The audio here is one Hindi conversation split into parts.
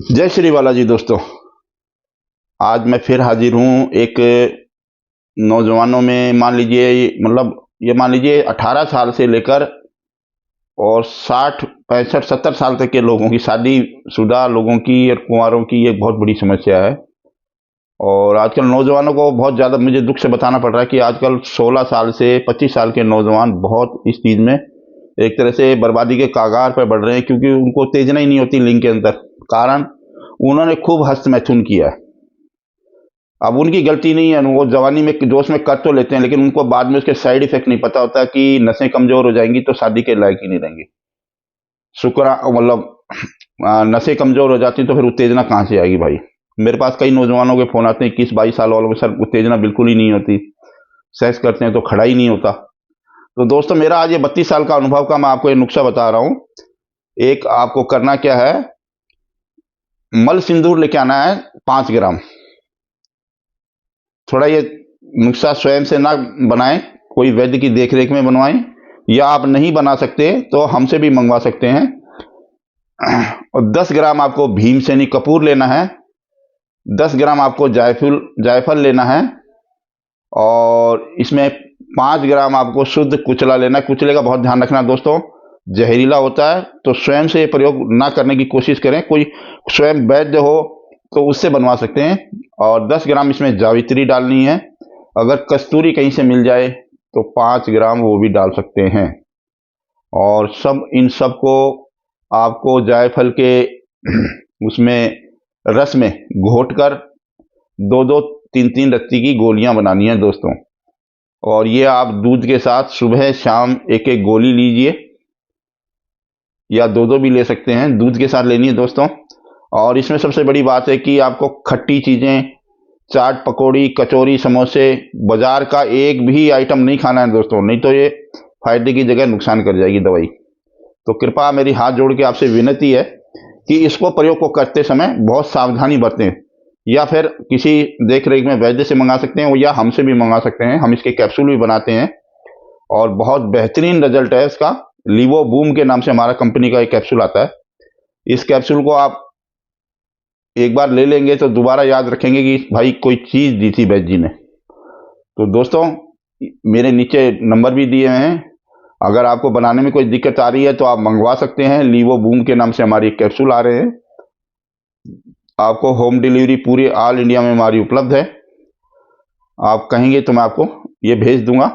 जय श्री बालाजी दोस्तों। आज मैं फिर हाजिर हूँ एक नौजवानों में मान लीजिए 18 साल से लेकर और 60 65 70 साल तक के लोगों की, शादीशुदा लोगों की और कुंवारों की एक बहुत बड़ी समस्या है। और आजकल नौजवानों को बहुत ज़्यादा मुझे दुख से बताना पड़ रहा है कि आजकल 16 साल से 25 साल के नौजवान बहुत इस चीज़ में एक तरह से बर्बादी के कागार पर बढ़ रहे हैं, क्योंकि उनको उत्तेजना ही नहीं होती लिंग के अंदर। कारण उन्होंने खूब हस्तमैथुन किया है। अब उनकी गलती नहीं है, वो जवानी में जोश में कर तो लेते हैं, लेकिन उनको बाद में उसके साइड इफेक्ट नहीं पता होता कि नसें कमजोर हो जाएंगी तो शादी के लायक ही नहीं रहेंगे। नसें कमजोर हो जाती तो फिर उत्तेजना कहाँ से आएगी भाई। मेरे पास कई नौजवानों के फोन आते हैं 21-22 साल वालों में, सर उत्तेजना बिल्कुल ही नहीं होती, सेक्स करते हैं तो खड़ा ही नहीं होता। तो दोस्तों, मेरा आज ये 32 साल का अनुभव का मैं आपको ये नुस्खा बता रहा हूं। एक आपको करना क्या है, मल सिंदूर लेके आना है 5 ग्राम। थोड़ा ये नुस्खा स्वयं से ना बनाएं, कोई वैद्य की देखरेख में बनवाएं, या आप नहीं बना सकते तो हमसे भी मंगवा सकते हैं। और 10 ग्राम आपको भीमसेनी कपूर लेना है, 10 ग्राम आपको जायफल लेना है, और इसमें 5 ग्राम आपको शुद्ध कुचला लेना है। कुचले का बहुत ध्यान रखना दोस्तों, जहरीला होता है, तो स्वयं से ये प्रयोग ना करने की कोशिश करें। कोई स्वयं वैद्य हो तो उससे बनवा सकते हैं। और 10 ग्राम इसमें जावित्री डालनी है। अगर कस्तूरी कहीं से मिल जाए तो 5 ग्राम वो भी डाल सकते हैं। और इन सब को आपको जायफल के उसमें रस में घोट कर 2-2 3-3 रत्ती की गोलियां बनानी है दोस्तों। और ये आप दूध के साथ सुबह शाम एक एक गोली लीजिए, या 2-2 भी ले सकते हैं, दूध के साथ लेनी है दोस्तों। और इसमें सबसे बड़ी बात है कि आपको खट्टी चीजें, चाट, पकौड़ी, कचौरी, समोसे, बाजार का एक भी आइटम नहीं खाना है दोस्तों, नहीं तो ये फायदे की जगह नुकसान कर जाएगी दवाई। तो कृपया मेरी हाथ जोड़ के आपसे विनती है कि इसको प्रयोग को करते समय बहुत सावधानी बरतें, या फिर किसी देख रेख में वैद्य से मंगा सकते हैं, या हमसे भी मंगा सकते हैं। हम इसके कैप्सूल भी बनाते हैं और बहुत बेहतरीन रिजल्ट है इसका। लिवो बूम के नाम से हमारा कंपनी का एक कैप्सूल आता है। इस कैप्सूल को आप एक बार ले लेंगे तो दोबारा याद रखेंगे कि भाई कोई चीज दी थी वैद्य जी ने। तो दोस्तों, मेरे नीचे नंबर भी दिए हुए हैं, अगर आपको बनाने में कोई दिक्कत आ रही है तो आप मंगवा सकते हैं। लिवो बूम के नाम से हमारी कैप्सूल आ रहे हैं। आपको होम डिलीवरी पूरे ऑल इंडिया में हमारी उपलब्ध है। आप कहेंगे तो मैं आपको ये भेज दूंगा।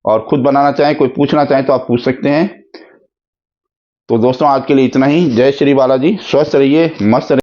और खुद बनाना चाहें, कोई पूछना चाहें तो आप पूछ सकते हैं। तो दोस्तों, आज के लिए इतना ही। जय श्री बालाजी। स्वस्थ रहिए, मस्त रहिए।